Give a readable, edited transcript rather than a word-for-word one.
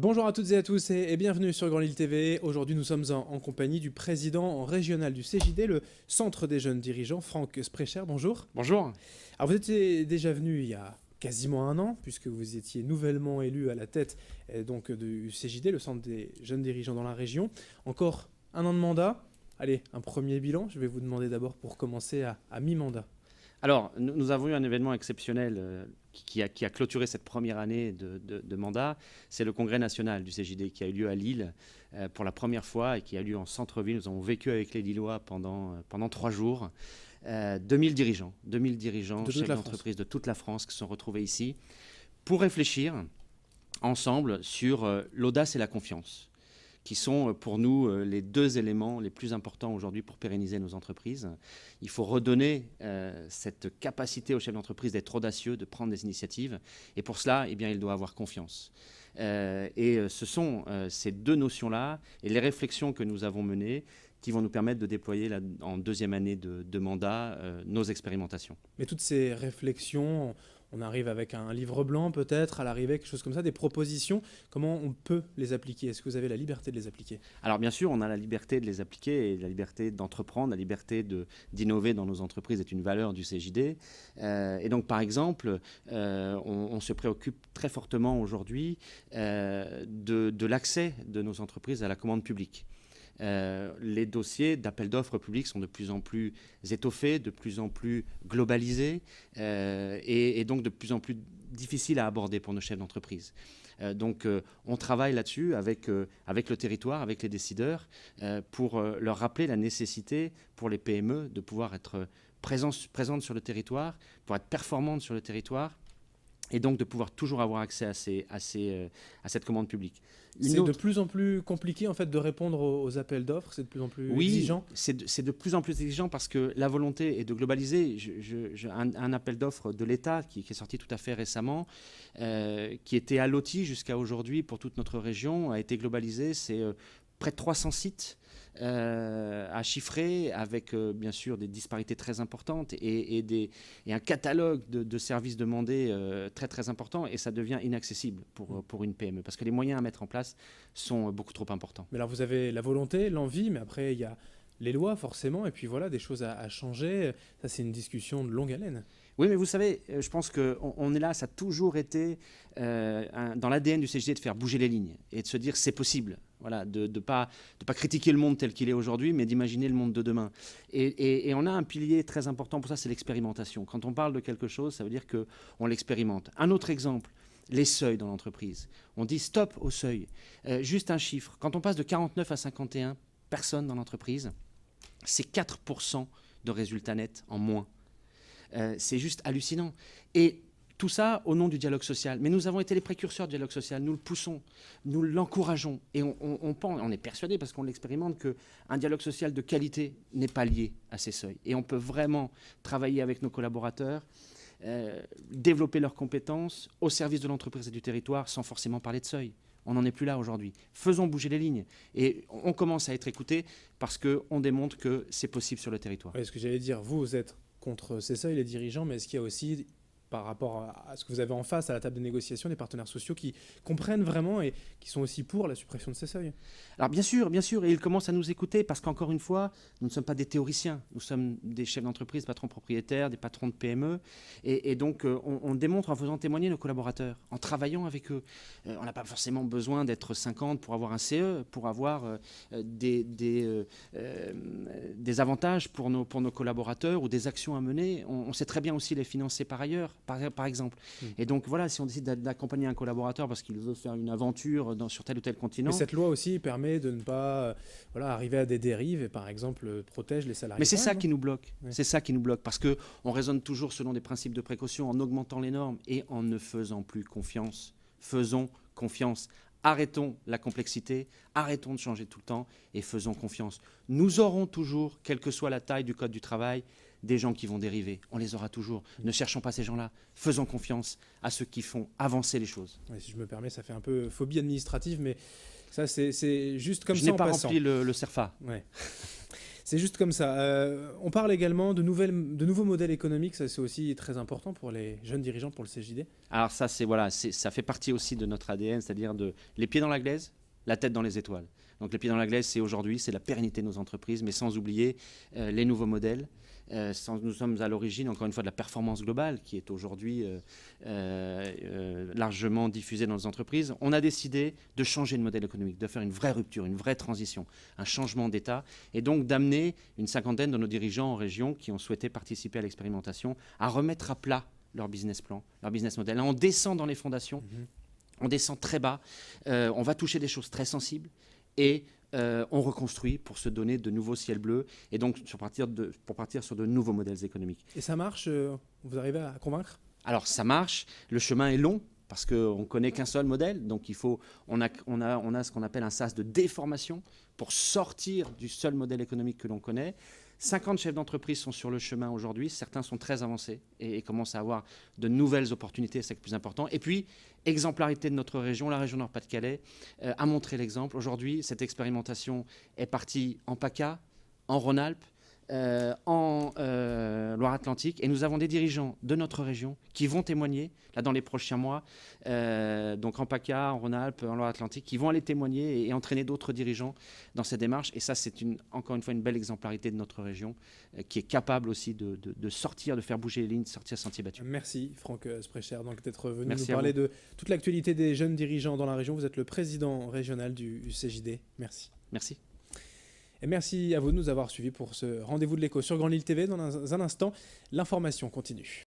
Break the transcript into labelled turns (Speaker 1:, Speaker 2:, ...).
Speaker 1: Bonjour à toutes et à tous et bienvenue sur Grand Lille TV. Aujourd'hui, nous sommes en compagnie du président régional du CJD, le Centre des jeunes dirigeants, Franck Sprecher. Bonjour.
Speaker 2: Bonjour.
Speaker 1: Alors, vous étiez déjà venu il y a quasiment un an, puisque vous étiez nouvellement élu à la tête donc, du CJD, le Centre des jeunes dirigeants dans la région. Encore un an de mandat. Allez, un premier bilan. Je vais vous demander d'abord pour commencer à mi-mandat.
Speaker 2: Alors, nous avons eu un événement exceptionnel qui a clôturé cette première année de mandat. C'est le congrès national du CJD qui a eu lieu à Lille pour la première fois et qui a lieu en centre-ville. Nous avons vécu avec les Lillois pendant 3 jours. 2000 dirigeants, chefs d'entreprise de toute la France qui se sont retrouvés ici pour réfléchir ensemble sur l'audace et la confiance, qui sont pour nous les deux éléments les plus importants aujourd'hui pour pérenniser nos entreprises. Il faut redonner cette capacité aux chefs d'entreprise d'être audacieux, de prendre des initiatives. Et pour cela, eh bien, il doit avoir confiance. Ce sont ces deux notions-là et les réflexions que nous avons menées qui vont nous permettre de déployer en deuxième année de mandat nos expérimentations.
Speaker 1: Mais toutes ces réflexions, on arrive avec un livre blanc peut-être, à l'arrivée, quelque chose comme ça, des propositions. Comment on peut les appliquer? Est-ce que vous avez la liberté de les appliquer?
Speaker 2: Alors bien sûr, on a la liberté de les appliquer et la liberté d'entreprendre, la liberté d'innover dans nos entreprises est une valeur du CJD. Et donc par exemple, on se préoccupe très fortement aujourd'hui de l'accès de nos entreprises à la commande publique. Les dossiers d'appel d'offres publics sont de plus en plus étoffés, de plus en plus globalisés et donc de plus en plus difficiles à aborder pour nos chefs d'entreprise. Donc on travaille là-dessus avec le territoire, avec les décideurs, pour leur rappeler la nécessité pour les PME de pouvoir être présentes sur le territoire, pour être performantes sur le territoire, et donc de pouvoir toujours avoir accès à cette commande publique.
Speaker 1: C'est de plus en plus compliqué en fait de répondre aux appels d'offres, c'est de plus en plus exigeant.
Speaker 2: Oui, c'est de plus en plus exigeant parce que la volonté est de globaliser. Un appel d'offres de l'État qui est sorti tout à fait récemment, qui était alloti jusqu'à aujourd'hui pour toute notre région, a été globalisé. C'est près de 300 sites à chiffrer, avec bien sûr des disparités très importantes et un catalogue de services demandés très très important, et ça devient inaccessible pour une PME parce que les moyens à mettre en place sont beaucoup trop importants.
Speaker 1: Mais alors vous avez la volonté, l'envie, mais après il y a les lois forcément, et puis voilà, des choses à changer. Ça c'est une discussion de longue haleine.
Speaker 2: Oui, mais vous savez, je pense qu'on est là, ça a toujours été dans l'ADN du CJD de faire bouger les lignes et de se dire c'est possible. Voilà, de ne pas critiquer le monde tel qu'il est aujourd'hui, mais d'imaginer le monde de demain. Et on a un pilier très important pour ça, c'est l'expérimentation. Quand on parle de quelque chose, ça veut dire qu'on l'expérimente. Un autre exemple, les seuils dans l'entreprise. On dit stop au seuil. Juste un chiffre. Quand on passe de 49 à 51 personnes dans l'entreprise, c'est 4% de résultats nets en moins. C'est juste hallucinant. Et tout ça au nom du dialogue social. Mais nous avons été les précurseurs du dialogue social. Nous le poussons, nous l'encourageons. Et on est persuadé, parce qu'on l'expérimente, qu'un dialogue social de qualité n'est pas lié à ces seuils. Et on peut vraiment travailler avec nos collaborateurs, développer leurs compétences au service de l'entreprise et du territoire sans forcément parler de seuil. On n'en est plus là aujourd'hui. Faisons bouger les lignes. Et on commence à être écoutés parce qu'on démontre que c'est possible sur le territoire.
Speaker 1: Oui, ce que j'allais dire, vous êtes contre ces seuils, les dirigeants, mais est-ce qu'il y a aussi, par rapport à ce que vous avez en face à la table de négociation, des partenaires sociaux qui comprennent vraiment et qui sont aussi pour la suppression de ces seuils?
Speaker 2: Alors bien sûr, et ils commencent à nous écouter parce qu'encore une fois, nous ne sommes pas des théoriciens, nous sommes des chefs d'entreprise, patrons propriétaires, des patrons de PME, et donc on démontre en faisant témoigner nos collaborateurs, en travaillant avec eux. On n'a pas forcément besoin d'être 50 pour avoir un CE, pour avoir des avantages pour nos collaborateurs ou des actions à mener. On sait très bien aussi les financer par ailleurs, par exemple. Et donc voilà, si on décide d'accompagner un collaborateur parce qu'il veut faire une aventure sur tel ou tel continent...
Speaker 1: Mais cette loi aussi permet de ne pas arriver à des dérives et par exemple protège les salariés.
Speaker 2: Mais c'est ça qui nous bloque. Ouais. C'est ça qui nous bloque parce qu'on raisonne toujours selon des principes de précaution en augmentant les normes et en ne faisant plus confiance. Faisons confiance. Arrêtons la complexité, arrêtons de changer tout le temps et faisons confiance. Nous aurons toujours, quelle que soit la taille du code du travail, des gens qui vont dériver. On les aura toujours. Ne cherchons pas ces gens-là. Faisons confiance à ceux qui font avancer les choses.
Speaker 1: Ouais, si je me permets, ça fait un peu phobie administrative, mais ça, c'est juste comme ça en passant.
Speaker 2: Je n'ai pas rempli le CERFA.
Speaker 1: Ouais. C'est juste comme ça. On parle également de nouveaux modèles économiques. Ça, c'est aussi très important pour les jeunes dirigeants, pour le CJD.
Speaker 2: Alors ça, ça fait partie aussi de notre ADN, c'est-à-dire les pieds dans la glaise, la tête dans les étoiles. Donc les pieds dans la glaise, c'est aujourd'hui, c'est la pérennité de nos entreprises, mais sans oublier les nouveaux modèles. Nous sommes à l'origine, encore une fois, de la performance globale qui est aujourd'hui largement diffusée dans nos entreprises. On a décidé de changer de modèle économique, de faire une vraie rupture, une vraie transition, un changement d'état, et donc d'amener une cinquantaine de nos dirigeants en région qui ont souhaité participer à l'expérimentation à remettre à plat leur business plan, leur business model. Là, on descend dans les fondations, on descend très bas, on va toucher des choses très sensibles, et on reconstruit pour se donner de nouveaux ciels bleus et donc pour partir sur de nouveaux modèles économiques.
Speaker 1: Et ça marche vous arrivez à convaincre?
Speaker 2: Alors ça marche, le chemin est long parce qu'on ne connaît qu'un seul modèle, donc on a ce qu'on appelle un sas de déformation pour sortir du seul modèle économique que l'on connaît. 50 chefs d'entreprise sont sur le chemin aujourd'hui, certains sont très avancés et commencent à avoir de nouvelles opportunités, c'est le plus important. Et puis, exemplarité de notre région, la région Nord-Pas-de-Calais a montré l'exemple. Aujourd'hui, cette expérimentation est partie en PACA, en Rhône-Alpes, en Loire-Atlantique, et nous avons des dirigeants de notre région qui vont témoigner là dans les prochains mois, donc en PACA, en Rhône-Alpes, en Loire-Atlantique, qui vont aller témoigner et entraîner d'autres dirigeants dans cette démarche. Et ça, c'est encore une fois une belle exemplarité de notre région qui est capable aussi de sortir, de faire bouger les lignes, de sortir sentier battu.
Speaker 1: Merci Franck Sprecher d'être venu
Speaker 2: Merci
Speaker 1: nous parler de toute l'actualité des jeunes dirigeants dans la région. Vous êtes le président régional du CJD. Merci.
Speaker 2: Merci.
Speaker 1: Et merci à vous de nous avoir suivis pour ce rendez-vous de l'écho sur Grande Île TV. Dans un instant, l'information continue.